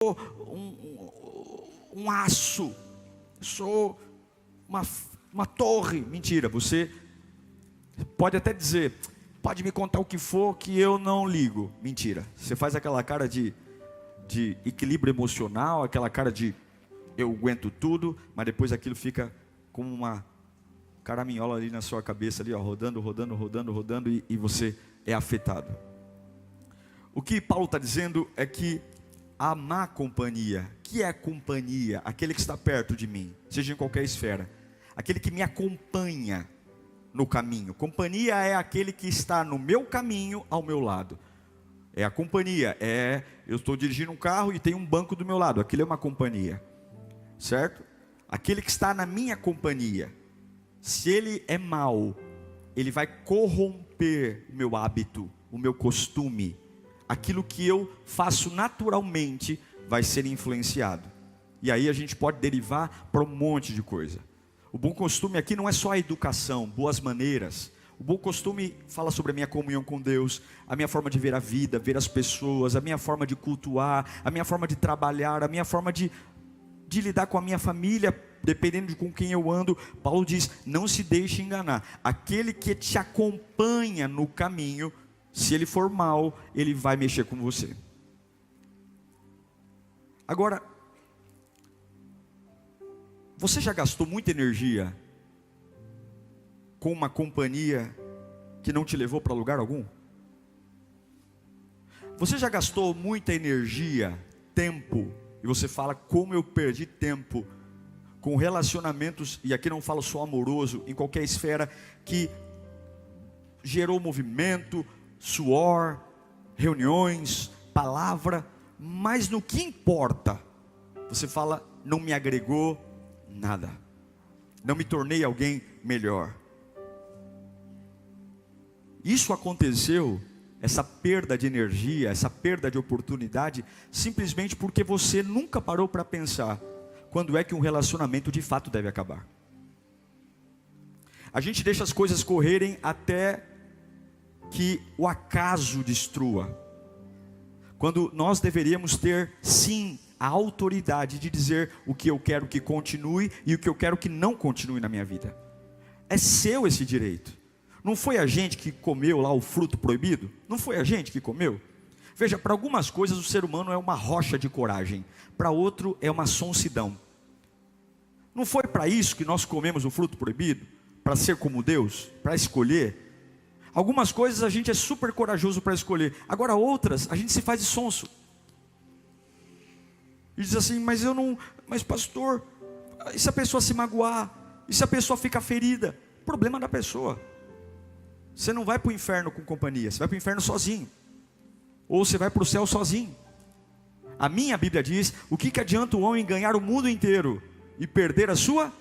um aço, sou uma torre. Mentira, você pode até dizer, pode me contar o que for que eu não ligo. Mentira, você faz aquela cara de equilíbrio emocional, aquela cara de eu aguento tudo, mas depois aquilo fica como uma caraminhola ali na sua cabeça, ali, ó, rodando, e você é afetado. O que Paulo está dizendo é que a má companhia, que é companhia, aquele que está perto de mim, seja em qualquer esfera, aquele que me acompanha no caminho. Companhia é aquele que está no meu caminho, ao meu lado. É a companhia, eu estou dirigindo um carro e tem um banco do meu lado, aquilo é uma companhia, certo? Aquele que está na minha companhia, se ele é mau, ele vai corromper o meu hábito, o meu costume, aquilo que eu faço naturalmente vai ser influenciado. E aí a gente pode derivar para um monte de coisa. O bom costume aqui não é só a educação, boas maneiras. O bom costume fala sobre a minha comunhão com Deus, a minha forma de ver a vida, ver as pessoas, a minha forma de cultuar, a minha forma de trabalhar, a minha forma de lidar com a minha família, dependendo de com quem eu ando. Paulo diz, não se deixe enganar. Aquele que te acompanha no caminho, se ele for mau, ele vai mexer com você. Agora, você já gastou muita energia com uma companhia que não te levou para lugar algum? Você já gastou muita energia, tempo, e você fala, como eu perdi tempo com relacionamentos, e aqui não falo só amoroso, em qualquer esfera, que gerou movimento, suor, reuniões, palavra, mas no que importa, você fala, não me agregou nada, não me tornei alguém melhor. Isso aconteceu, essa perda de energia, essa perda de oportunidade, simplesmente porque você nunca parou para pensar quando é que um relacionamento de fato deve acabar. A gente deixa as coisas correrem até que o acaso destrua, quando nós deveríamos ter sim a autoridade de dizer o que eu quero que continue e o que eu quero que não continue na minha vida. É seu esse direito. Não foi a gente que comeu lá o fruto proibido? Não foi a gente que comeu? Veja, para algumas coisas o ser humano é uma rocha de coragem, para outro é uma sonsidão. Não foi para isso que nós comemos o fruto proibido? Para ser como Deus? Para escolher? Algumas coisas a gente é super corajoso para escolher, agora outras a gente se faz de sonso. E diz assim, mas pastor, e se a pessoa se magoar? E se a pessoa ficar ferida? Problema da pessoa. Você não vai para o inferno com companhia, você vai para o inferno sozinho. Ou você vai para o céu sozinho. A minha Bíblia diz, o que adianta o homem ganhar o mundo inteiro e perder a sua?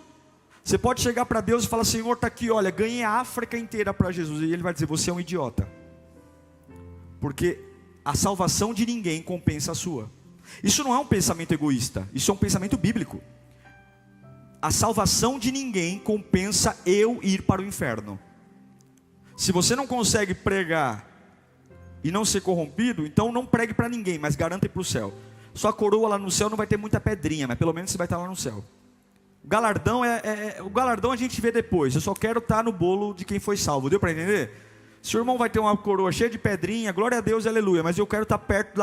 Você pode chegar para Deus e falar, Senhor, está aqui, olha, ganhei a África inteira para Jesus. E Ele vai dizer, você é um idiota. Porque a salvação de ninguém compensa a sua. Isso não é um pensamento egoísta, isso é um pensamento bíblico. A salvação de ninguém compensa eu ir para o inferno. Se você não consegue pregar e não ser corrompido, então não pregue para ninguém, mas garanta ir para o céu. Sua coroa lá no céu não vai ter muita pedrinha, mas pelo menos você vai estar lá no céu. O galardão o galardão a gente vê depois. Eu só quero estar no bolo de quem foi salvo. Deu para entender? Se o irmão vai ter uma coroa cheia de pedrinha, glória a Deus, aleluia. Mas eu quero estar perto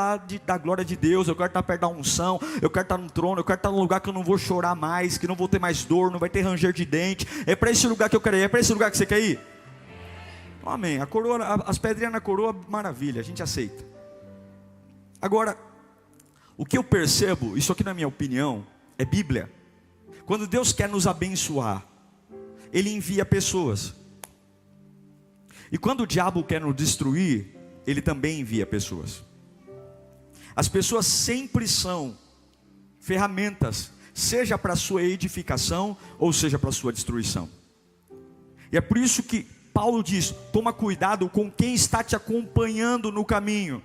da glória de Deus. Eu quero estar perto da unção. Eu quero estar no trono. Eu quero estar num lugar que eu não vou chorar mais, que não vou ter mais dor, não vai ter ranger de dente. É para esse lugar que eu quero ir. É para esse lugar que você quer ir? Amém. A coroa, as pedrinhas na coroa, maravilha, a gente aceita. Agora, o que eu percebo, isso aqui na minha opinião, é Bíblia. Quando Deus quer nos abençoar, Ele envia pessoas. E quando o diabo quer nos destruir, ele também envia pessoas. As pessoas sempre são ferramentas, seja para a sua edificação, ou seja para a sua destruição. E é por isso que Paulo diz, toma cuidado com quem está te acompanhando no caminho.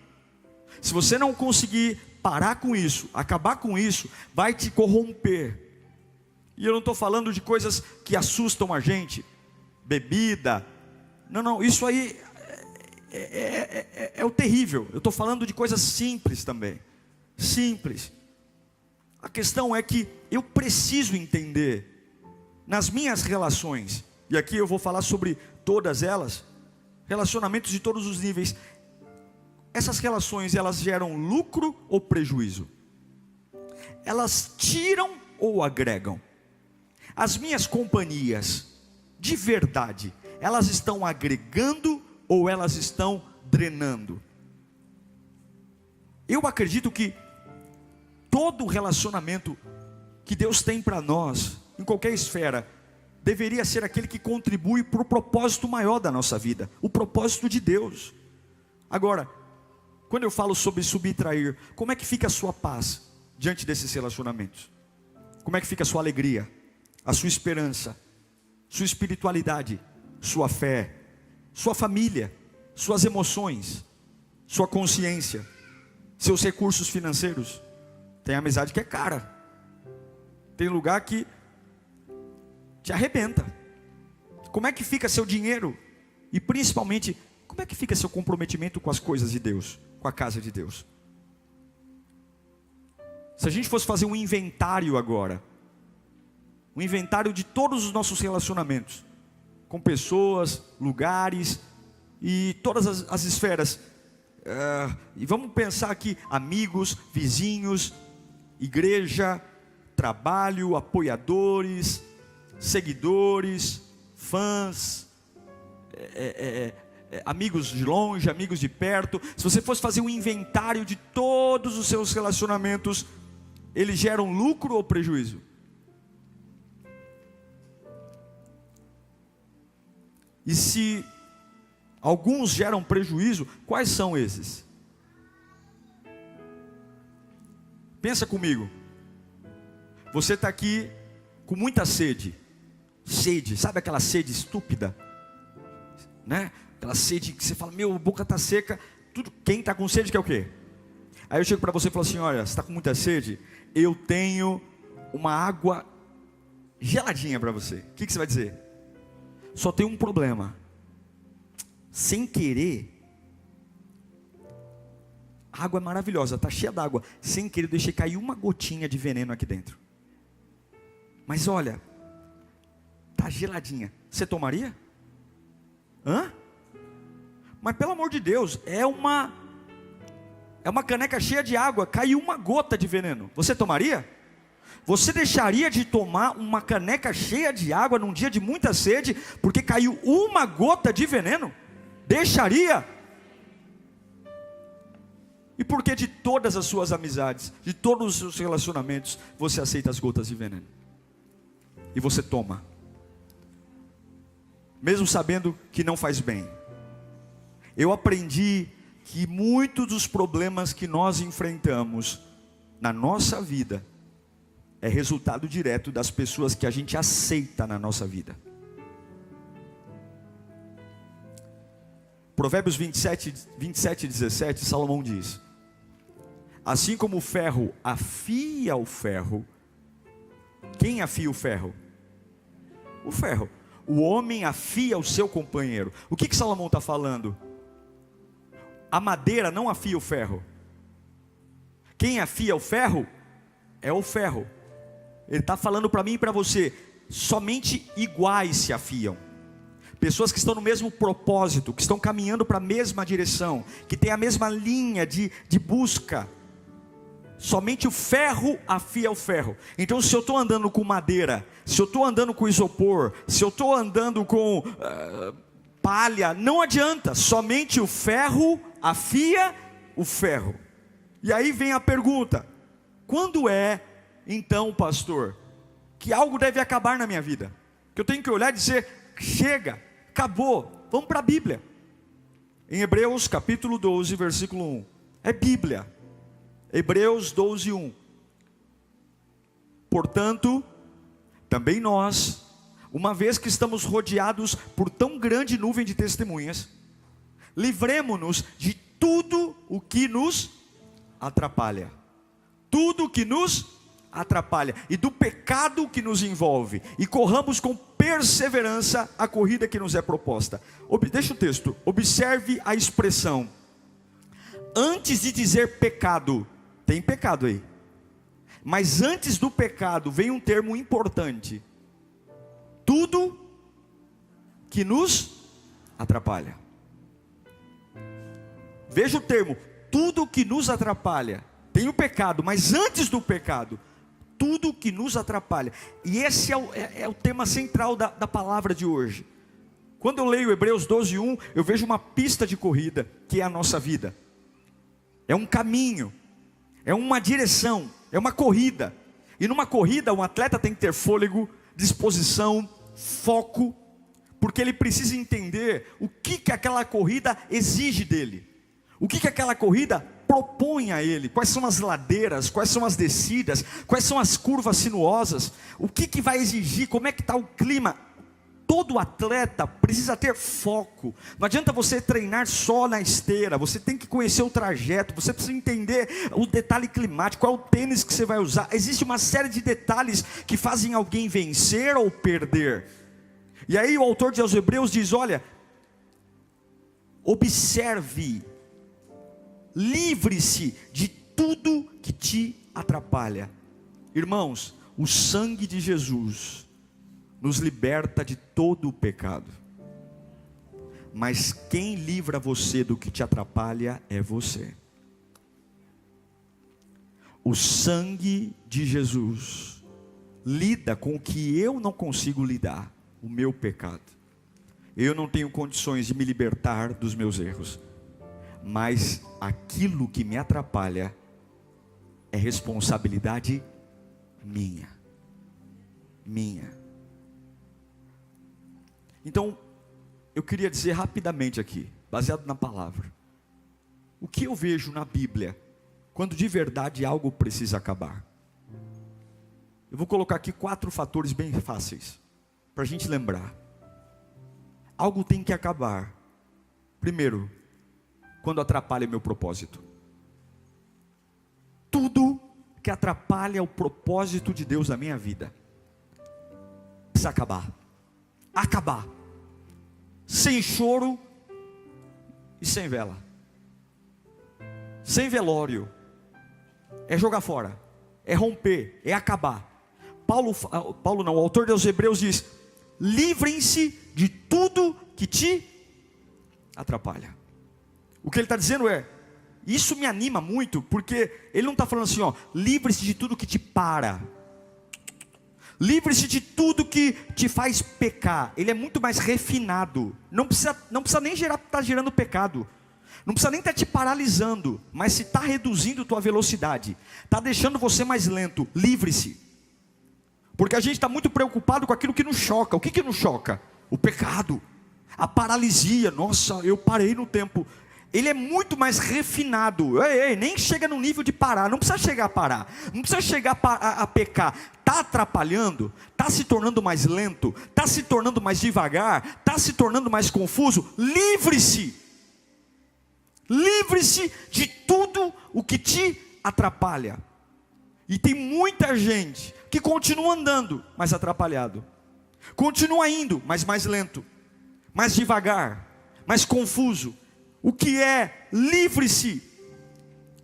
Se você não conseguir parar com isso, acabar com isso, vai te corromper. E eu não estou falando de coisas que assustam a gente, bebida, não, isso aí é o terrível. Eu estou falando de coisas simples também, simples. A questão é que eu preciso entender nas minhas relações, e aqui eu vou falar sobre todas elas, relacionamentos de todos os níveis. Essas relações, elas geram lucro ou prejuízo? Elas tiram ou agregam? As minhas companhias, de verdade, elas estão agregando ou elas estão drenando? Eu acredito que todo relacionamento que Deus tem para nós, em qualquer esfera, deveria ser aquele que contribui para o propósito maior da nossa vida, o propósito de Deus. Agora, quando eu falo sobre subtrair, como é que fica a sua paz diante desses relacionamentos? Como é que fica a sua alegria, a sua esperança, sua espiritualidade, sua fé, sua família, suas emoções, sua consciência, seus recursos financeiros? Tem amizade que é cara, tem lugar que te arrebenta. Como é que fica seu dinheiro? E principalmente, como é que fica seu comprometimento com as coisas de Deus, com a casa de Deus? Se a gente fosse fazer um inventário agora, um inventário de todos os nossos relacionamentos, com pessoas, lugares e todas as esferas, e vamos pensar aqui, amigos, vizinhos, igreja, trabalho, apoiadores, seguidores, fãs, amigos de longe, amigos de perto. Se você fosse fazer um inventário de todos os seus relacionamentos, eles geram lucro ou prejuízo? E se alguns geram prejuízo, quais são esses? Pensa comigo. Você está aqui com muita sede. Sede, sabe aquela sede estúpida? Né? Aquela sede que você fala, meu, a boca está seca. Quem está com sede quer o quê? Aí eu chego para você e falo assim, olha, você está com muita sede? Eu tenho uma água geladinha para você. O que você vai dizer? Só tem um problema. Sem querer, a água é maravilhosa, está cheia d'água. Sem querer, eu deixei cair uma gotinha de veneno aqui dentro. Mas olha, está geladinha. Você tomaria? Hã? Mas pelo amor de Deus, é uma caneca cheia de água, caiu uma gota de veneno. Você tomaria? Você deixaria de tomar uma caneca cheia de água num dia de muita sede, porque caiu uma gota de veneno? Deixaria? E por que de todas as suas amizades, de todos os seus relacionamentos, você aceita as gotas de veneno? E você toma, mesmo sabendo que não faz bem. Eu aprendi que muitos dos problemas que nós enfrentamos na nossa vida é resultado direto das pessoas que a gente aceita na nossa vida. Provérbios 27, 17, Salomão diz: assim como o ferro afia o ferro. Quem afia o ferro? O ferro. O homem afia o seu companheiro. O que Salomão está falando? A madeira não afia o ferro. Quem afia o ferro é o ferro. Ele está falando para mim e para você, somente iguais se afiam. Pessoas que estão no mesmo propósito, que estão caminhando para a mesma direção, que têm a mesma linha de busca. Somente o ferro afia o ferro. Então, se eu estou andando com madeira, se eu estou andando com isopor, se eu estou andando com palha, não adianta. Somente o ferro afia o ferro. E aí vem a pergunta: quando é, então, pastor, que algo deve acabar na minha vida? Que eu tenho que olhar e dizer, chega, acabou, vamos para a Bíblia. Em Hebreus capítulo 12, versículo 1. É Bíblia. Hebreus 12, 1. Portanto, também nós, uma vez que estamos rodeados por tão grande nuvem de testemunhas, livremo-nos de tudo o que nos atrapalha. Tudo o que nos atrapalha. E do pecado que nos envolve. E corramos com perseverança a corrida que nos é proposta. Deixa o texto. Observe a expressão. Antes de dizer pecado. Tem pecado aí. Mas antes do pecado vem um termo importante: tudo que nos atrapalha. Veja o termo, tudo que nos atrapalha. Tem o pecado, mas antes do pecado, tudo que nos atrapalha. E esse é o tema central da palavra de hoje. Quando eu leio Hebreus 12:1, eu vejo uma pista de corrida, que é a nossa vida. É um caminho, é uma direção, é uma corrida. E numa corrida, um atleta tem que ter fôlego, disposição, foco, porque ele precisa entender o que aquela corrida exige dele. O que aquela corrida propõe a ele, quais são as ladeiras, quais são as descidas, quais são as curvas sinuosas, o que vai exigir, como é que está o clima. Todo atleta precisa ter foco. Não adianta você treinar só na esteira, você tem que conhecer o trajeto, você precisa entender o detalhe climático, qual é o tênis que você vai usar. Existe uma série de detalhes que fazem alguém vencer ou perder. E aí o autor de Hebreus diz, olha, observe, livre-se de tudo que te atrapalha. Irmãos, o sangue de Jesus nos liberta de todo o pecado. Mas quem livra você do que te atrapalha é você. O sangue de Jesus lida com o que eu não consigo lidar, o meu pecado. Eu não tenho condições de me libertar dos meus erros. Mas aquilo que me atrapalha é responsabilidade minha. Então, eu queria dizer rapidamente aqui, baseado na palavra, o que eu vejo na Bíblia, quando de verdade algo precisa acabar. Eu vou colocar aqui 4 fatores bem fáceis, para a gente lembrar. Algo tem que acabar. Primeiro, quando atrapalha meu propósito. Tudo que atrapalha o propósito de Deus na minha vida precisa acabar. Acabar. Sem choro e sem vela. Sem velório. É jogar fora. É romper. É acabar. Paulo não, o autor dos Hebreus diz: livrem-se de tudo que te atrapalha. O que ele está dizendo é, isso me anima muito, porque ele não está falando assim, ó, livre-se de tudo que te para. Livre-se de tudo que te faz pecar. Ele é muito mais refinado. Não precisa nem estar gerando pecado. Não precisa nem estar te paralisando. Mas se está reduzindo tua velocidade, está deixando você mais lento, livre-se. Porque a gente está muito preocupado com aquilo que nos choca. O que nos choca? O pecado, a paralisia. Nossa, eu parei no tempo. Ele é muito mais refinado. Nem chega no nível de parar. Não precisa chegar a parar. Não precisa chegar a pecar. Está atrapalhando? Está se tornando mais lento? Está se tornando mais devagar? Está se tornando mais confuso? Livre-se. Livre-se de tudo o que te atrapalha. E tem muita gente que continua andando, mas atrapalhado. Continua indo, mas mais lento. Mais devagar. Mais confuso. O que é livre-se?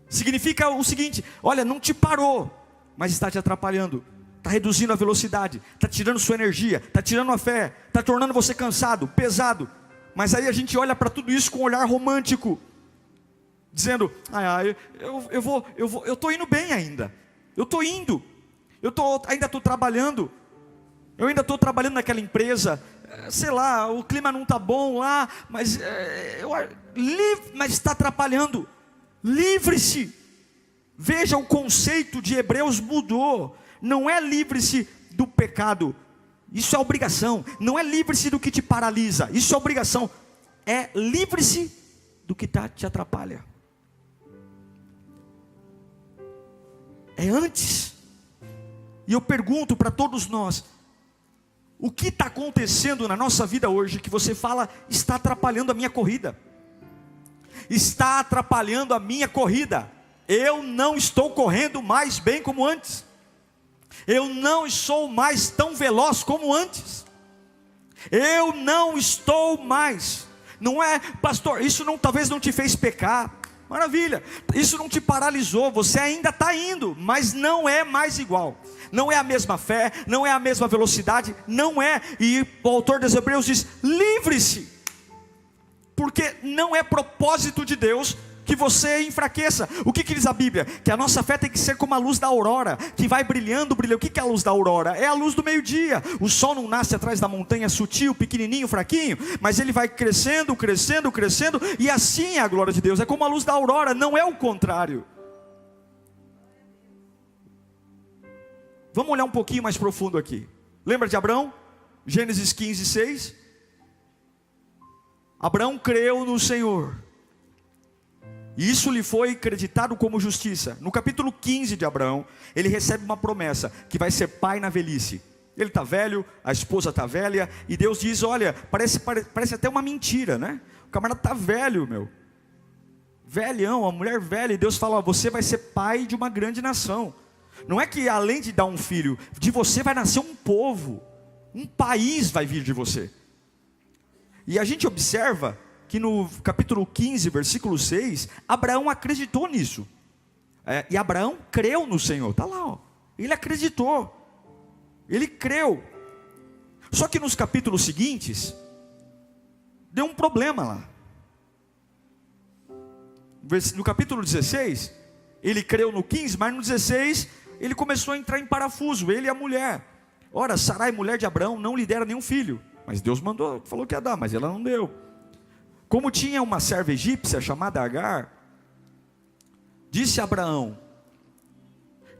Significa o seguinte: olha, não te parou, mas está te atrapalhando, está reduzindo a velocidade, está tirando sua energia, está tirando a fé, está tornando você cansado, pesado. Mas aí a gente olha para tudo isso com um olhar romântico, dizendo: eu estou indo bem ainda, ainda estou trabalhando, eu ainda estou trabalhando naquela empresa, sei lá, o clima não está bom lá, mas está atrapalhando. Livre-se. Veja, o conceito de Hebreus mudou. Não é livre-se do pecado, isso é obrigação. Não é livre-se do que te paralisa, isso é obrigação. É livre-se do que te atrapalha. É antes. E eu pergunto para todos nós: o que está acontecendo na nossa vida hoje que você fala, está atrapalhando a minha corrida? Está atrapalhando a minha corrida. Eu não estou correndo mais bem como antes. Eu não sou mais tão veloz como antes. Eu não estou mais. Não é, pastor, isso talvez não te fez pecar. Maravilha, isso não te paralisou, você ainda está indo, mas não é mais igual, não é a mesma fé, não é a mesma velocidade, não é, e o autor dos Hebreus diz, livre-se, porque não é propósito de Deus que você enfraqueça. O que diz a Bíblia? Que a nossa fé tem que ser como a luz da aurora, que vai brilhando, brilhando. O que é a luz da aurora? É a luz do meio-dia. O sol não nasce atrás da montanha, sutil, pequenininho, fraquinho, mas ele vai crescendo, crescendo, crescendo, e assim é a glória de Deus. É como a luz da aurora, não é o contrário. Vamos olhar um pouquinho mais profundo aqui. Lembra de Abraão? Gênesis 15:6. Abraão creu no Senhor, e isso lhe foi acreditado como justiça. No capítulo 15 de Abraão, ele recebe uma promessa, que vai ser pai na velhice. Ele está velho, a esposa está velha, e Deus diz, olha, parece até uma mentira, né? O camarada está velho, meu, velhão, a mulher velha, e Deus fala, ó, você vai ser pai de uma grande nação. Não é que além de dar um filho, de você vai nascer um povo, um país vai vir de você. E a gente observa que no capítulo 15, versículo 6, Abraão acreditou nisso. E Abraão creu no Senhor, está lá, ó. Ele acreditou, ele creu. Só que nos capítulos seguintes, deu um problema lá. No capítulo 16, ele creu no 15, mas no 16, ele começou a entrar em parafuso, ele e a mulher. Ora, Sarai, mulher de Abraão, não lhe dera nenhum filho. Mas Deus mandou, falou que ia dar, mas ela não deu. Como tinha uma serva egípcia chamada Agar, disse a Abraão,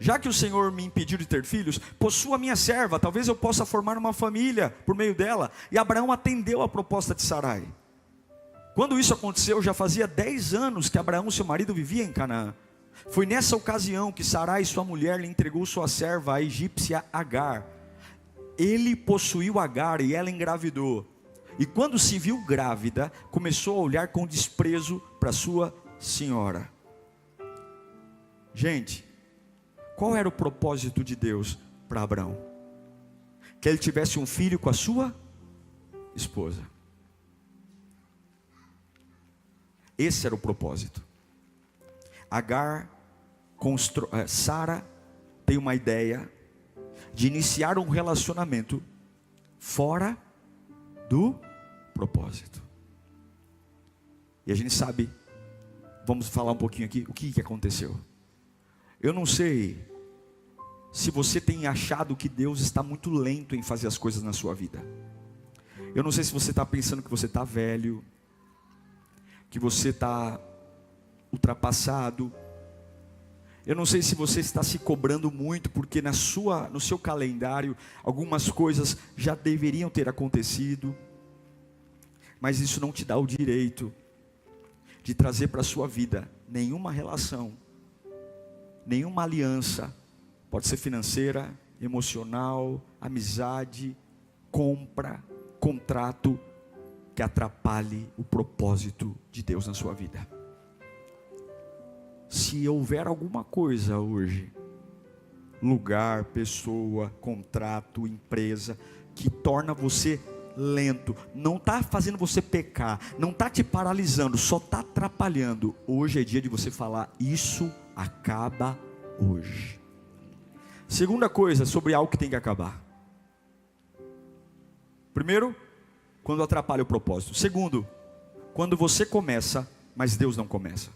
já que o Senhor me impediu de ter filhos, possua a minha serva, talvez eu possa formar uma família por meio dela. E Abraão atendeu a proposta de Sarai. Quando isso aconteceu, já fazia 10 anos que Abraão, seu marido, vivia em Canaã. Foi nessa ocasião que Sarai, sua mulher, lhe entregou sua serva, a egípcia Agar. Ele possuiu Agar e ela engravidou. E quando se viu grávida, começou a olhar com desprezo para sua senhora. Gente, qual era o propósito de Deus para Abraão? Que ele tivesse um filho com a sua esposa. Esse era o propósito. Sara tem uma ideia de iniciar um relacionamento fora do propósito. E a gente sabe, vamos falar um pouquinho aqui, o que aconteceu. Eu não sei se você tem achado que Deus está muito lento em fazer as coisas na sua vida. Eu não sei se você está pensando que você está velho, que você está ultrapassado. Eu não sei se você está se cobrando muito, porque no seu calendário, algumas coisas já deveriam ter acontecido. Mas isso não te dá o direito de trazer para a sua vida nenhuma relação, nenhuma aliança. Pode ser financeira, emocional, amizade, compra, contrato, que atrapalhe o propósito de Deus na sua vida. Se houver alguma coisa hoje, lugar, pessoa, contrato, empresa, que torna você lento, não está fazendo você pecar, não está te paralisando, só está atrapalhando, hoje é dia de você falar, isso acaba hoje. Segunda coisa sobre algo que tem que acabar. Primeiro, quando atrapalha o propósito. Segundo, quando você começa, mas Deus não começa.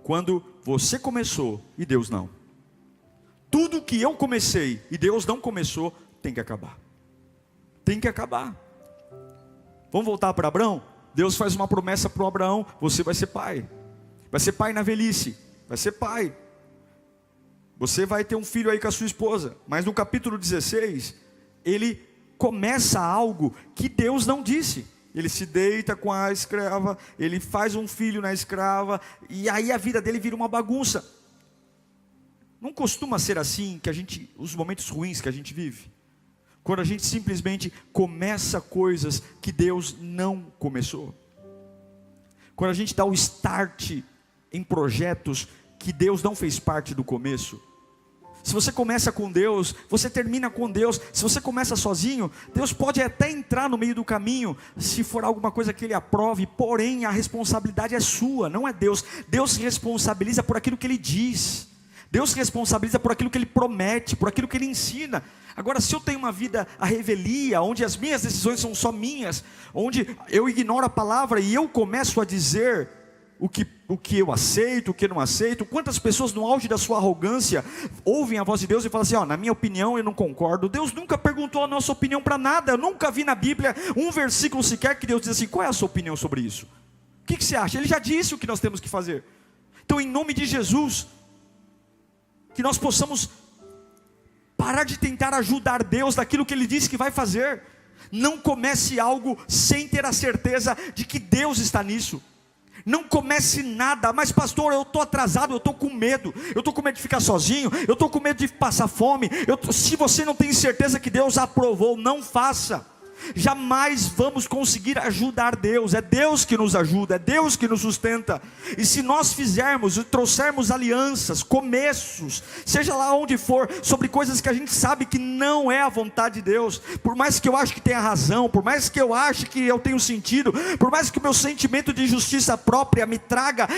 Quando você começou e Deus não. Tudo que eu comecei e Deus não começou, tem que acabar. Tem que acabar. Vamos voltar para Abraão? Deus faz uma promessa para o Abraão, você vai ser pai. Vai ser pai na velhice, vai ser pai. Você vai ter um filho aí com a sua esposa. Mas no capítulo 16, ele começa algo que Deus não disse. Ele se deita com a escrava, ele faz um filho na escrava, e aí a vida dele vira uma bagunça. Não costuma ser assim os momentos ruins que a gente vive? Quando a gente simplesmente começa coisas que Deus não começou. Quando a gente dá o start em projetos que Deus não fez parte do começo. Se você começa com Deus, você termina com Deus. Se você começa sozinho, Deus pode até entrar no meio do caminho, se for alguma coisa que Ele aprove, porém a responsabilidade é sua, não é Deus. Deus se responsabiliza por aquilo que Ele diz. Deus se responsabiliza por aquilo que Ele promete, por aquilo que Ele ensina. Agora, se eu tenho uma vida à revelia, onde as minhas decisões são só minhas, onde eu ignoro a palavra e eu começo a dizer o que eu aceito, o que eu não aceito. Quantas pessoas no auge da sua arrogância ouvem a voz de Deus e falam assim: na minha opinião eu não concordo. Deus nunca perguntou a nossa opinião para nada. Eu nunca vi na Bíblia um versículo sequer que Deus diz assim: qual é a sua opinião sobre isso? O que você acha? Ele já disse o que nós temos que fazer. Então, em nome de Jesus, que nós possamos parar de tentar ajudar Deus daquilo que Ele disse que vai fazer. Não comece algo sem ter a certeza de que Deus está nisso. Não comece nada. Mas pastor, eu estou atrasado, eu estou com medo. Eu estou com medo de ficar sozinho, eu estou com medo de passar fome. Se você não tem certeza que Deus aprovou, não faça. Jamais vamos conseguir ajudar Deus. É Deus que nos ajuda, é Deus que nos sustenta. E se nós fizermos e trouxermos alianças, começos, seja lá onde for, sobre coisas que a gente sabe que não é a vontade de Deus, por mais que eu ache que tenha razão, por mais que eu ache que eu tenho sentido, por mais que o meu sentimento de justiça própria me traga,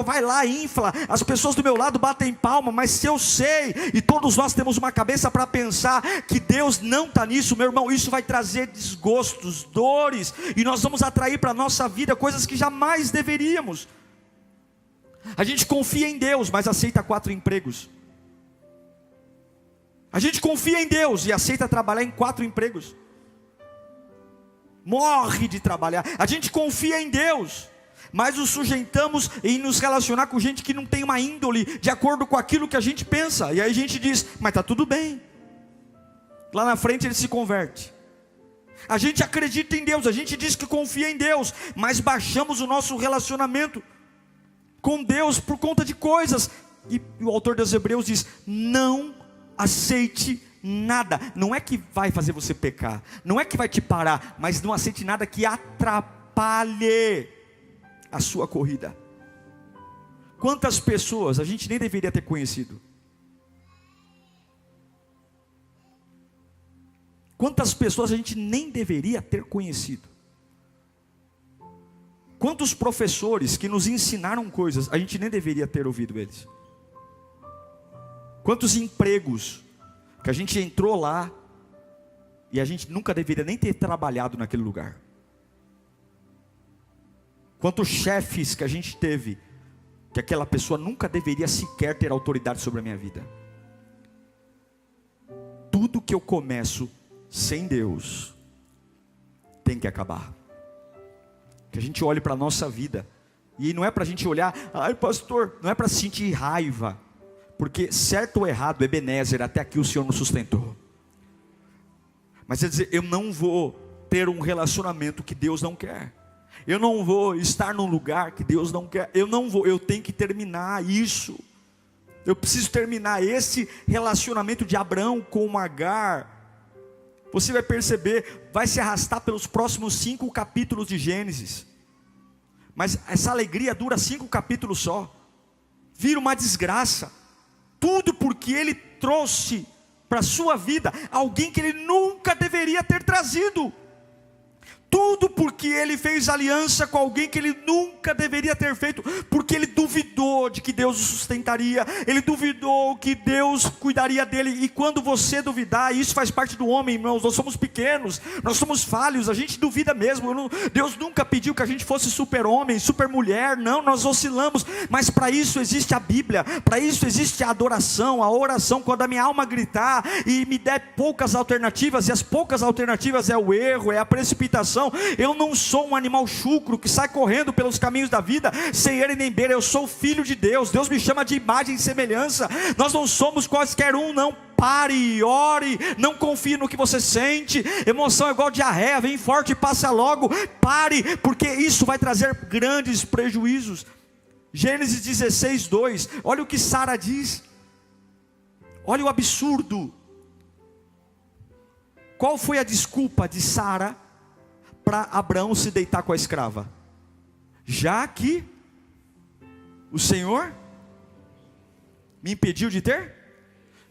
vai lá, infla, as pessoas do meu lado batem palma, mas se eu sei, e todos nós temos uma cabeça para pensar que Deus não está nisso, meu irmão, isso vai trazer desgostos, dores, e nós vamos atrair para a nossa vida coisas que jamais deveríamos. A gente confia em Deus, mas aceita 4 empregos. A gente confia em Deus e aceita trabalhar em 4 empregos. Morre de trabalhar. A gente confia em Deus, mas nos sujeitamos em nos relacionar com gente que não tem uma índole de acordo com aquilo que a gente pensa. E aí a gente diz: mas está tudo bem. Lá na frente ele se converte. A gente acredita em Deus, a gente diz que confia em Deus, mas baixamos o nosso relacionamento com Deus por conta de coisas. E o autor dos Hebreus diz: não aceite nada. Não é que vai fazer você pecar, não é que vai te parar, mas não aceite nada que atrapalhe a sua corrida. Quantas pessoas a gente nem deveria ter conhecido? Quantas pessoas a gente nem deveria ter conhecido? Quantos professores que nos ensinaram coisas, a gente nem deveria ter ouvido eles? Quantos empregos que a gente entrou lá e a gente nunca deveria nem ter trabalhado naquele lugar? Quantos chefes que a gente teve, que aquela pessoa nunca deveria sequer ter autoridade sobre a minha vida? Tudo que eu começo sem Deus tem que acabar. Que a gente olhe para a nossa vida, e não é para a gente olhar: ai pastor, não é para sentir raiva, porque certo ou errado, Ebenezer, até aqui o Senhor nos sustentou. Mas é dizer: eu não vou ter um relacionamento que Deus não quer, eu não vou estar num lugar que Deus não quer, eu tenho que terminar isso. Eu preciso terminar esse relacionamento de Abraão com Agar. Você vai perceber, vai se arrastar pelos próximos 5 capítulos de Gênesis. Mas essa alegria dura 5 capítulos só. Vira uma desgraça. Tudo porque ele trouxe para a sua vida alguém que ele nunca deveria ter trazido. Tudo porque ele fez aliança com alguém que ele nunca deveria ter feito, porque ele duvidou de que Deus o sustentaria, ele duvidou que Deus cuidaria dele. E quando você duvidar, isso faz parte do homem, irmãos. Nós somos pequenos, nós somos falhos, a gente duvida mesmo. Deus nunca pediu que a gente fosse super homem, super mulher, não, nós oscilamos, mas para isso existe a Bíblia, para isso existe a adoração, a oração. Quando a minha alma gritar e me der poucas alternativas, e as poucas alternativas é o erro, é a precipitação, eu não sou um animal chucro que sai correndo pelos caminhos da vida sem ele nem beira. Eu sou filho de Deus, Deus me chama de imagem e semelhança. Nós não somos quaisquer um, não. Pare, ore, não confie no que você sente. Emoção é igual diarreia, vem forte e passa logo. Pare, porque isso vai trazer grandes prejuízos. Gênesis 16, 2, olha o que Sara diz. Olha o absurdo. Qual foi a desculpa de Sara para Abraão se deitar com a escrava? Já que o Senhor me impediu de ter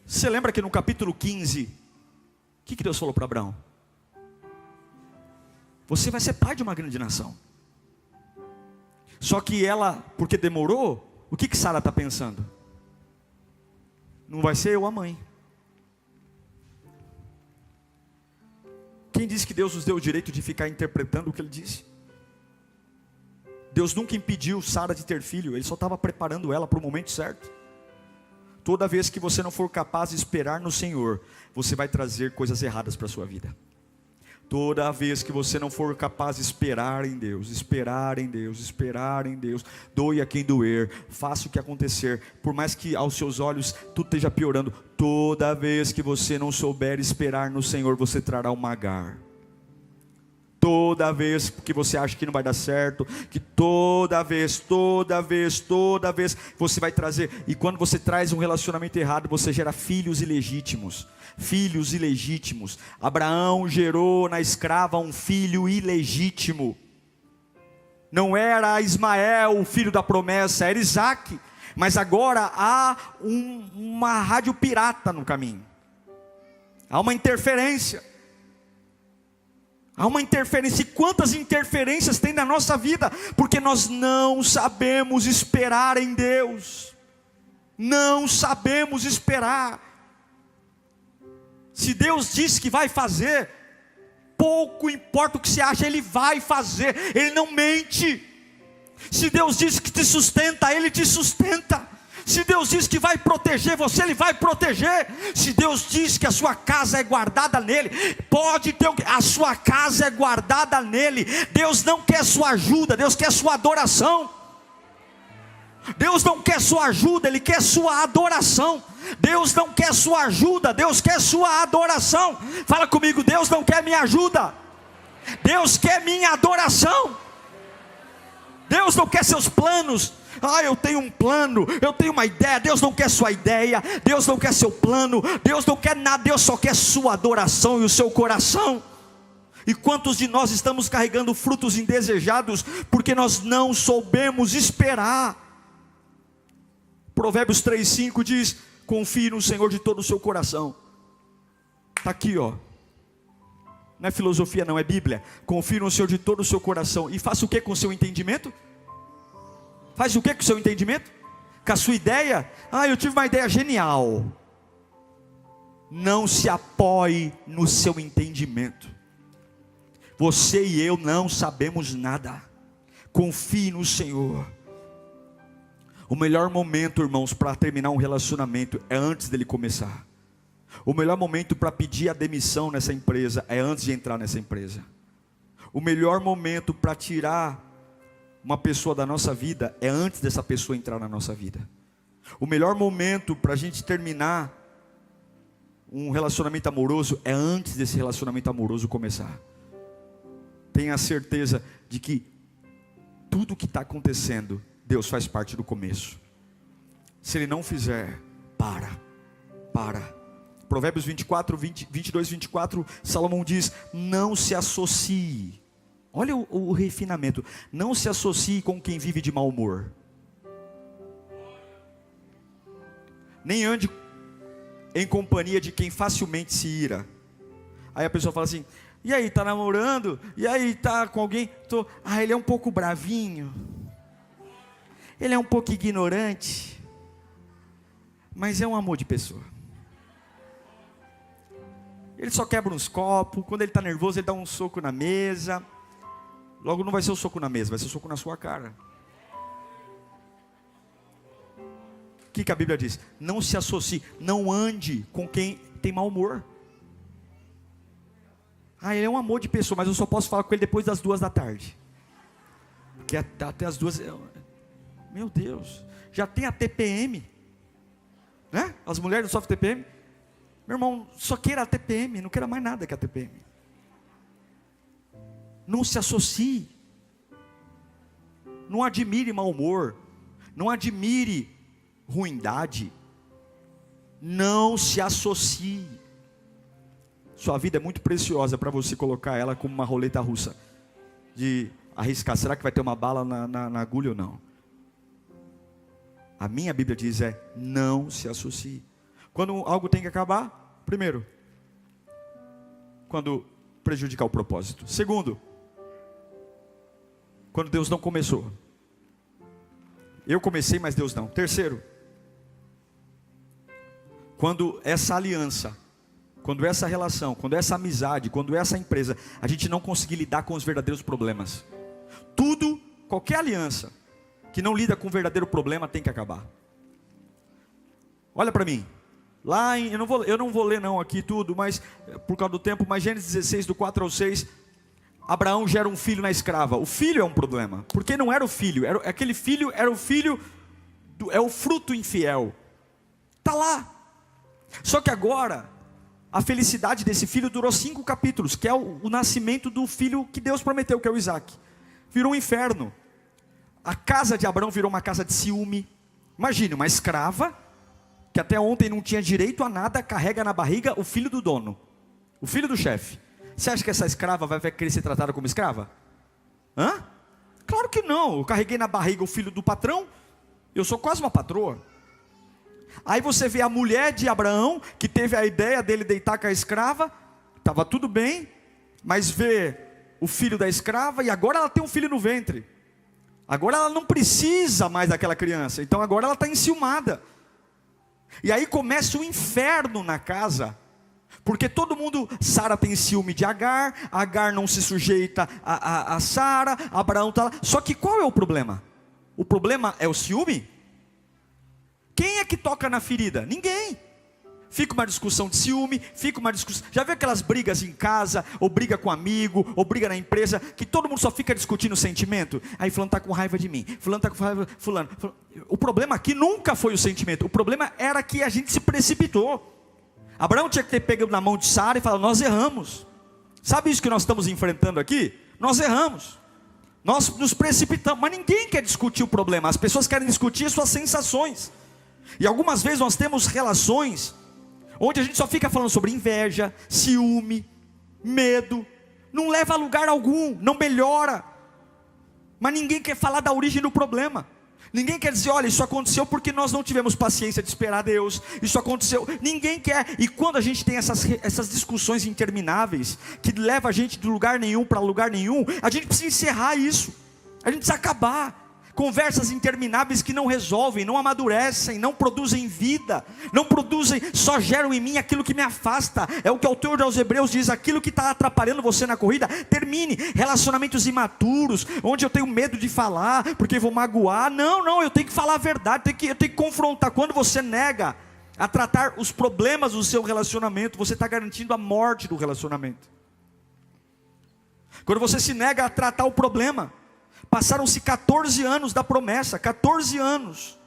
Você lembra que no capítulo 15, o que Deus falou para Abraão? Você vai ser pai de uma grande nação. Só que ela, porque demorou, o que Sara está pensando? Não vai ser eu a mãe. Quem disse que Deus nos deu o direito de ficar interpretando o que Ele disse? Deus nunca impediu Sara de ter filho, Ele só estava preparando ela para o momento certo. Toda vez que você não for capaz de esperar no Senhor, você vai trazer coisas erradas para a sua vida. Toda vez que você não for capaz de esperar em Deus, esperar em Deus, esperar em Deus, doe a quem doer, faça o que acontecer, por mais que aos seus olhos tudo esteja piorando, toda vez que você não souber esperar no Senhor, você trará um Agar. Toda vez que você acha que não vai dar certo, que toda vez você vai trazer, e quando você traz um relacionamento errado, você gera filhos ilegítimos. Filhos ilegítimos. Abraão gerou na escrava um filho ilegítimo. Não era Ismael o filho da promessa, era Isaque. Mas agora há uma rádio pirata no caminho. Há uma interferência. Há uma interferência. E quantas interferências tem na nossa vida? Porque nós não sabemos esperar em Deus. Não sabemos esperar. Se Deus disse que vai fazer, pouco importa o que você acha, Ele vai fazer. Ele não mente. Se Deus disse que te sustenta, Ele te sustenta. Se Deus diz que vai proteger você, Ele vai proteger. Se Deus diz que a sua casa é guardada nele, pode ter, a sua casa é guardada nele. Deus não quer sua ajuda, Deus quer sua adoração. Deus não quer sua ajuda, Ele quer sua adoração. Deus não quer sua ajuda, Deus quer sua adoração. Fala comigo, Deus não quer minha ajuda, Deus quer minha adoração. Deus não quer seus planos. Eu tenho um plano, eu tenho uma ideia. Deus não quer sua ideia, Deus não quer seu plano, Deus não quer nada. Deus só quer sua adoração e o seu coração. E quantos de nós estamos carregando frutos indesejados porque nós não soubemos esperar? Provérbios 3:5 diz: confie no Senhor de todo o seu coração. Está aqui, ó. Não é filosofia não, é Bíblia. Confie no Senhor de todo o seu coração. E faça o que com o seu entendimento? Faz o que com o seu entendimento? Com a sua ideia? Eu tive uma ideia genial. Não se apoie no seu entendimento. Você e eu não sabemos nada. Confie no Senhor. O melhor momento, irmãos, para terminar um relacionamento é antes dele começar. O melhor momento para pedir a demissão nessa empresa é antes de entrar nessa empresa. O melhor momento para tirar uma pessoa da nossa vida é antes dessa pessoa entrar na nossa vida. O melhor momento para a gente terminar um relacionamento amoroso é antes desse relacionamento amoroso começar. Tenha certeza de que tudo que está acontecendo, Deus faz parte do começo. Se Ele não fizer, para. Provérbios 22, 24, Salomão diz: não se associe. Olha o refinamento. Não se associe com quem vive de mau humor. Nem ande em companhia de quem facilmente se ira. Aí a pessoa fala assim: e aí, está namorando? E aí, está com alguém? Ele é um pouco bravinho. Ele é um pouco ignorante. Mas é um amor de pessoa. Ele só quebra uns copos. Quando ele está nervoso, ele dá um soco na mesa. Logo não vai ser o soco na mesa, vai ser o soco na sua cara. O que a Bíblia diz? Não se associe, não ande com quem tem mau humor. Ele é um amor de pessoa, mas eu só posso falar com ele depois das 2 da tarde. Porque até as 2... Meu Deus, já tem a TPM, né? As mulheres não sofrem TPM. Meu irmão, só queira a TPM, não queira mais nada que a TPM. Não se associe. Não admire mau humor. Não admire ruindade. Não se associe. Sua vida é muito preciosa para você colocar ela como uma roleta russa. De arriscar, será que vai ter uma bala na agulha ou não? A minha Bíblia diz não se associe. Quando algo tem que acabar, primeiro, quando prejudicar o propósito. Segundo, quando Deus não começou. Eu comecei, mas Deus não. Terceiro, quando essa aliança, quando essa relação, quando essa amizade, quando essa empresa, a gente não conseguir lidar com os verdadeiros problemas. Tudo, qualquer aliança que não lida com o verdadeiro problema tem que acabar. Olha para mim. Lá em, eu não vou ler não aqui tudo, mas por causa do tempo, mas Gênesis 16, do 4 ao 6, Abraão gera um filho na escrava. O filho é um problema, porque não era o filho, aquele filho era o filho, é o fruto infiel. Está lá. Só que agora, a felicidade desse filho durou 5 capítulos, que é o nascimento do filho que Deus prometeu, que é o Isaac. Virou um inferno. A casa de Abraão virou uma casa de ciúme. Imagine, uma escrava, que até ontem não tinha direito a nada, carrega na barriga o filho do dono, o filho do chefe. Você acha que essa escrava vai querer ser tratada como escrava? Hã? Claro que não. Eu carreguei na barriga o filho do patrão, eu sou quase uma patroa. Aí você vê a mulher de Abraão, que teve a ideia dele deitar com a escrava, estava tudo bem, mas vê o filho da escrava, e agora ela tem um filho no ventre. Agora ela não precisa mais daquela criança, então agora ela está enciumada. E aí começa o inferno na casa, porque todo mundo, Sara tem ciúme de Agar, Agar não se sujeita a Sara, Abraão está lá. Só que qual é o problema? O problema é o ciúme? Quem é que toca na ferida? Ninguém. Fica uma discussão de ciúme, fica uma discussão. Já viu aquelas brigas em casa, ou briga com amigo, ou briga na empresa, que todo mundo só fica discutindo o sentimento? Aí fulano está com raiva de mim, fulano está com raiva, fulano. O problema aqui nunca foi o sentimento, o problema era que a gente se precipitou. Abraão tinha que ter pego na mão de Sara e falado, nós erramos. Sabe isso que nós estamos enfrentando aqui? Nós erramos. Nós nos precipitamos, mas ninguém quer discutir o problema. As pessoas querem discutir suas sensações. E algumas vezes nós temos relações onde a gente só fica falando sobre inveja, ciúme, medo, não leva a lugar algum, não melhora, mas ninguém quer falar da origem do problema, ninguém quer dizer, olha, isso aconteceu porque nós não tivemos paciência de esperar Deus, isso aconteceu, ninguém quer. E quando a gente tem essas discussões intermináveis, que leva a gente de lugar nenhum para lugar nenhum, a gente precisa encerrar isso, a gente precisa acabar. Conversas intermináveis que não resolvem, não amadurecem, não produzem vida, não produzem, só geram em mim aquilo que me afasta. É o que o autor aos Hebreus diz, aquilo que está atrapalhando você na corrida, termine. Relacionamentos imaturos, onde eu tenho medo de falar, porque vou magoar. Não, eu tenho que falar a verdade, eu tenho que confrontar. Quando você nega a tratar os problemas do seu relacionamento, você está garantindo a morte do relacionamento. Quando você se nega a tratar o problema, passaram-se 14 anos da promessa, 14 anos.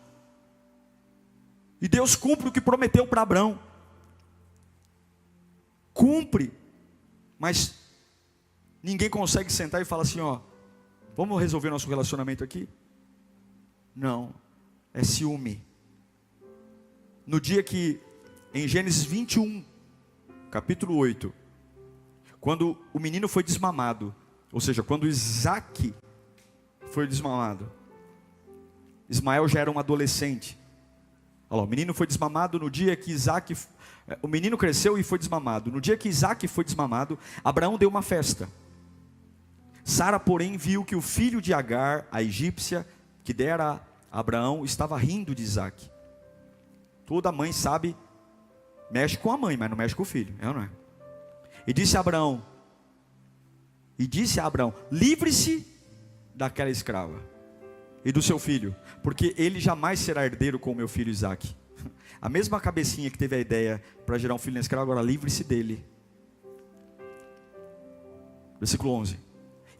E Deus cumpre o que prometeu para Abraão. Cumpre. Mas ninguém consegue sentar e falar assim, ó, vamos resolver nosso relacionamento aqui? Não, é ciúme. No dia que, em Gênesis 21, capítulo 8, quando o menino foi desmamado, ou seja, quando Isaac foi desmamado, Ismael já era um adolescente. Olha lá, o menino foi desmamado no dia que Isaac, o menino cresceu e foi desmamado. No dia que Isaac foi desmamado, Abraão deu uma festa. Sara, porém, viu que o filho de Agar, a egípcia, que dera a Abraão, estava rindo de Isaac. Toda mãe sabe, mexe com a mãe, mas não mexe com o filho, é ou não é? E disse a Abraão, livre-se daquela escrava e do seu filho, porque ele jamais será herdeiro com o meu filho Isaac. A mesma cabecinha que teve a ideia para gerar um filho na escrava, agora livre-se dele. Versículo 11.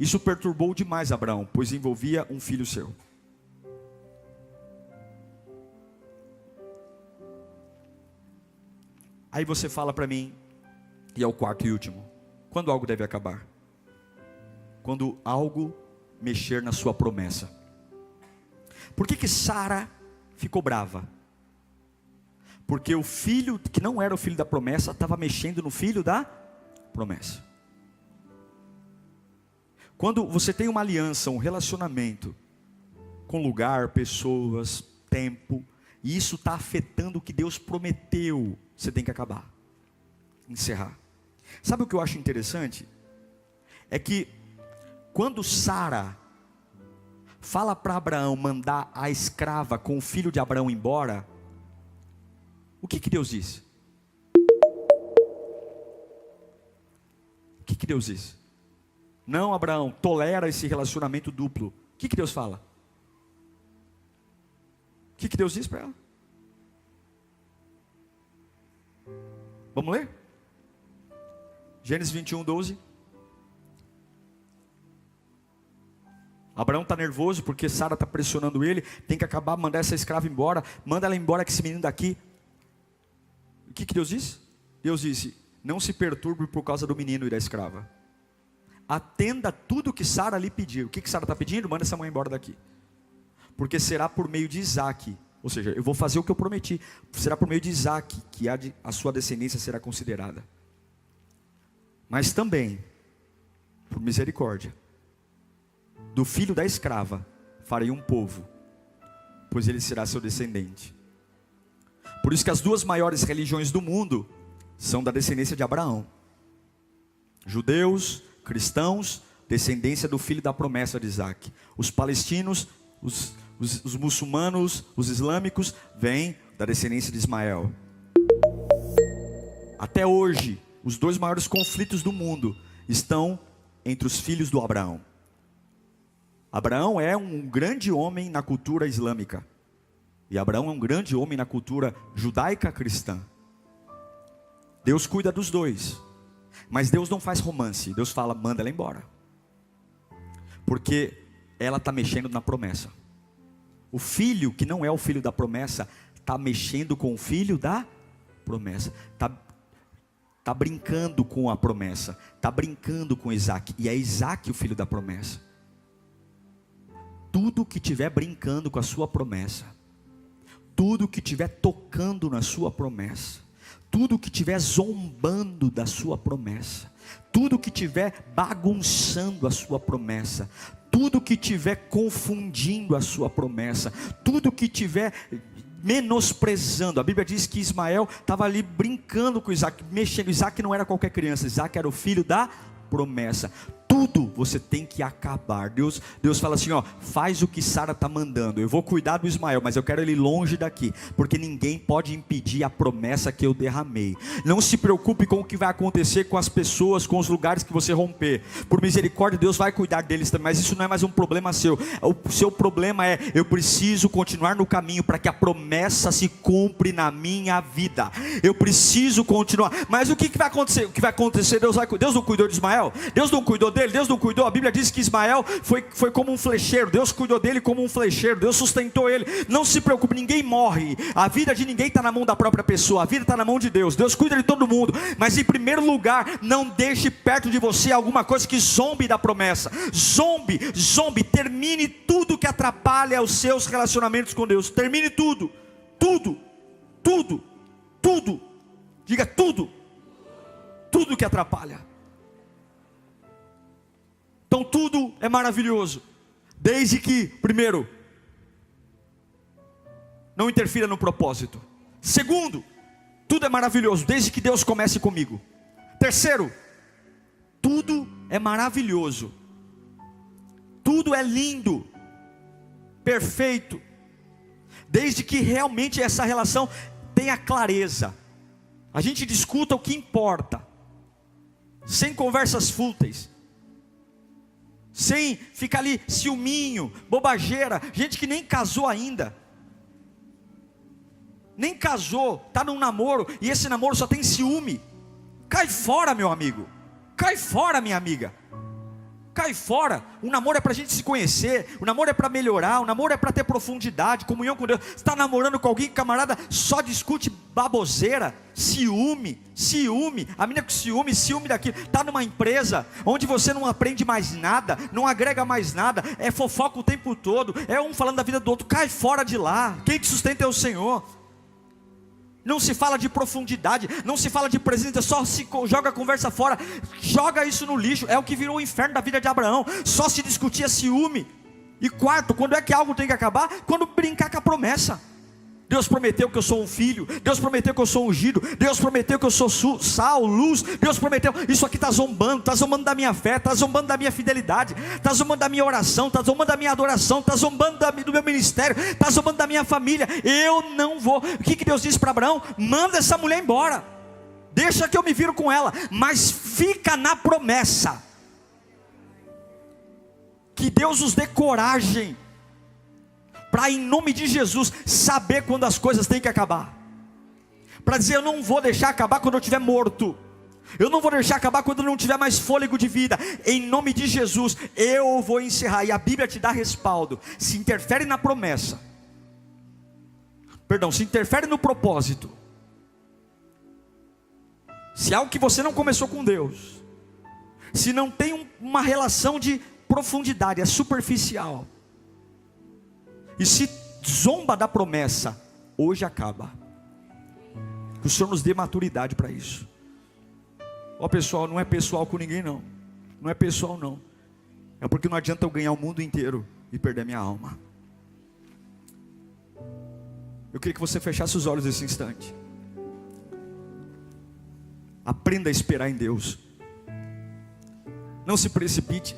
Isso perturbou demais Abraão, pois envolvia um filho seu. Aí você fala para mim, e é o quarto e último, quando algo deve acabar? Quando algo mexer na sua promessa. Por que Sara ficou brava? Porque o filho, que não era o filho da promessa, estava mexendo no filho da promessa. Quando você tem uma aliança, um relacionamento, com lugar, pessoas, tempo, E isso está afetando o que Deus prometeu. Você tem que acabar, encerrar. Sabe o que eu acho interessante? É que quando Sara fala para Abraão mandar a escrava com o filho de Abraão embora, o que Deus disse? O que Deus disse? Não, Abraão, tolera esse relacionamento duplo. O que Deus fala? O que Deus disse para ela? Vamos ler? Gênesis 21, 12. Abraão está nervoso porque Sara está pressionando ele. Tem que acabar, mandar essa escrava embora. Manda ela embora com esse menino daqui. O que Deus disse? Deus disse: não se perturbe por causa do menino e da escrava. Atenda tudo que Sara lhe pediu. O que Sara está pedindo? Manda essa mãe embora daqui. Porque será por meio de Isaac. Ou seja, eu vou fazer o que eu prometi. Será por meio de Isaac que a sua descendência será considerada. Mas também, por misericórdia, do filho da escrava farei um povo, pois ele será seu descendente. Por isso que as duas maiores religiões do mundo são da descendência de Abraão. Judeus, cristãos, descendência do filho da promessa de Isaac. Os palestinos, os muçulmanos, os islâmicos, vêm da descendência de Ismael. Até hoje, os dois maiores conflitos do mundo estão entre os filhos do Abraão. Abraão é um grande homem na cultura islâmica. E Abraão é um grande homem na cultura judaica cristã. Deus cuida dos dois. Mas Deus não faz romance. Deus fala, manda ela embora. Porque ela está mexendo na promessa. O filho que não é o filho da promessa está mexendo com o filho da promessa. Está brincando com a promessa. Está brincando com Isaac. E é Isaac o filho da promessa. Tudo que estiver brincando com a sua promessa, tudo que estiver tocando na sua promessa, tudo que estiver zombando da sua promessa, tudo que estiver bagunçando a sua promessa, tudo que estiver confundindo a sua promessa, tudo que estiver menosprezando. A Bíblia diz que Ismael estava ali brincando com Isaac, mexendo. Isaac não era qualquer criança, Isaac era o filho da promessa. Tudo você tem que acabar. Deus fala assim, ó, faz o que Sara está mandando. Eu vou cuidar do Ismael, mas eu quero ele longe daqui, porque ninguém pode impedir a promessa que eu derramei. Não se preocupe com o que vai acontecer com as pessoas, com os lugares que você romper. Por misericórdia, Deus vai cuidar deles também, mas isso não é mais um problema seu. O seu problema é, eu preciso continuar no caminho para que a promessa se cumpra na minha vida. Eu preciso continuar. Mas o que vai acontecer? O que vai acontecer? Deus não cuidou de Ismael? Deus não cuidou dele? Deus não cuidou. A Bíblia diz que Ismael foi como um flecheiro. Deus cuidou dele como um flecheiro. Deus sustentou ele. Não se preocupe, ninguém morre. A vida de ninguém está na mão da própria pessoa. A vida está na mão de Deus. Deus cuida de todo mundo. Mas em primeiro lugar, não deixe perto de você alguma coisa que zombe da promessa. Zombe. Termine tudo que atrapalha os seus relacionamentos com Deus. Termine tudo. Tudo. Diga tudo. Tudo que atrapalha. Então tudo é maravilhoso, desde que, primeiro, não interfira no propósito. Segundo, tudo é maravilhoso, desde que Deus comece comigo. Terceiro, tudo é maravilhoso, tudo é lindo, perfeito, desde que realmente essa relação tenha clareza. A gente discuta o que importa, sem conversas fúteis, sem ficar ali ciúminho, bobageira. Gente que nem casou ainda, nem casou, está num namoro, e esse namoro só tem ciúme. Cai fora, meu amigo. Cai fora, minha amiga. Cai fora. O namoro é para a gente se conhecer. O namoro é para melhorar. O namoro é para ter profundidade, comunhão com Deus. Você está namorando com alguém, camarada, só discute baboseira, ciúme. A menina com ciúme daquilo. Está numa empresa onde você não aprende mais nada, não agrega mais nada, é fofoca o tempo todo, é um falando da vida do outro. Cai fora de lá. Quem te sustenta é o Senhor. Não se fala de profundidade, não se fala de presença, só se joga a conversa fora, joga isso no lixo. É o que virou o inferno da vida de Abraão. Só se discutia ciúme. E quarto, quando é que algo tem que acabar? Quando brincar com a promessa. Deus prometeu que eu sou um filho. Deus prometeu que eu sou ungido. Deus prometeu que eu sou sal, luz. Deus prometeu. Isso aqui está zombando. Está zombando da minha fé. Está zombando da minha fidelidade. Está zombando da minha oração. Está zombando da minha adoração. Está zombando do meu ministério. Está zombando da minha família. Eu não vou. O que Deus disse para Abraão? Manda essa mulher embora. Deixa que eu me viro com ela. Mas fica na promessa. Que Deus nos dê coragem para, em nome de Jesus, saber quando as coisas têm que acabar. Para dizer, eu não vou deixar acabar quando eu estiver morto. Eu não vou deixar acabar quando eu não tiver mais fôlego de vida. Em nome de Jesus, eu vou encerrar. E a Bíblia te dá respaldo. Se interfere na promessa, se interfere no propósito, se é algo que você não começou com Deus, se não tem uma relação de profundidade, é superficial, e se zomba da promessa, hoje acaba. Que o Senhor nos dê maturidade para isso. Ó pessoal, não é pessoal com ninguém não. Não é pessoal não. É porque não adianta eu ganhar o mundo inteiro e perder minha alma. Eu queria que você fechasse os olhos nesse instante. Aprenda a esperar em Deus. Não se precipite.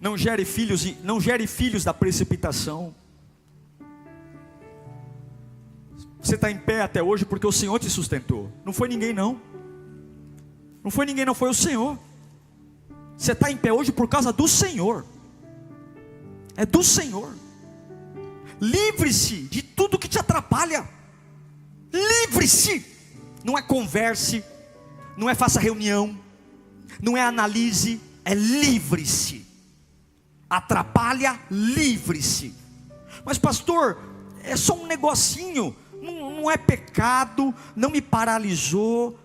Não gere filhos da precipitação. Você está em pé até hoje porque o Senhor te sustentou. Não foi ninguém não. Não foi ninguém não, foi o Senhor. Você está em pé hoje por causa do Senhor. É do Senhor. Livre-se de tudo que te atrapalha. Livre-se. Não é converse, não é faça reunião, não é analise, é livre-se. Atrapalha, livre-se. Mas pastor, é só um negocinho, não é pecado, não me paralisou.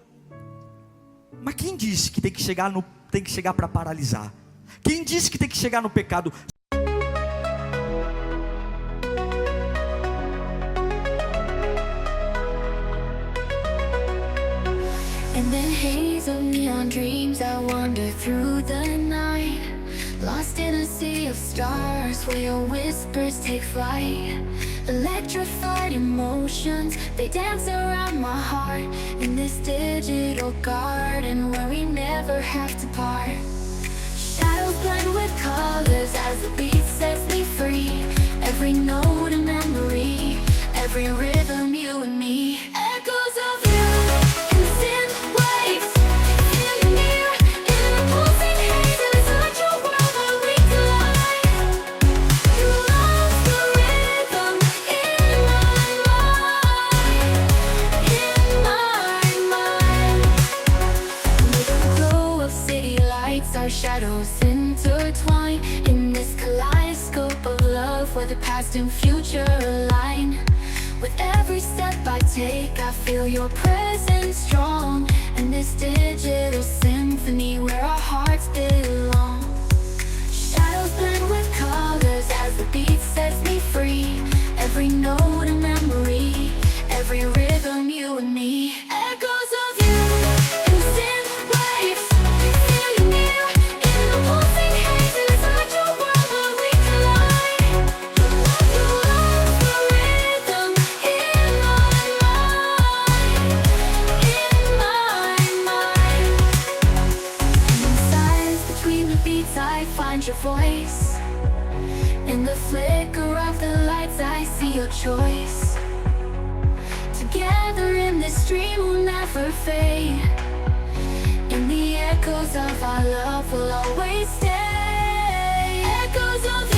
Mas quem disse que tem que chegar para paralisar? Quem disse que tem que chegar no pecado? In the haze of neon dreams, I wander through the night, lost in a sea of stars where your whispers take flight. Electrified emotions, they dance around my heart, in this digital garden where we never have to part. Shadows blend with colors as the beat sets me free. Every note a memory, every rhythm you and me. Echoes of you in synth waves, feel you near in the pulsing haze. It's such a world where we collide. You lost the rhythm in my mind. With the glow of city lights, our shadows intertwine in this kaleidoscope of love where the past and future align. With every step I take, I feel your presence strong, and this digital symphony where our hearts belong. Shadows blend with colors as the beat sets me free. Every note a memory, every rhythm you and me. Echoes of you in synth waves, feel you near in the pulsing haze. It's such a world where we collide. You lost the rhythm in my mind. And in silence between the beats, I find your voice. In the flicker of the lights, I see your choice. Together in this dream we'll never fade. In the echoes of our love we'll always stay. Echoes of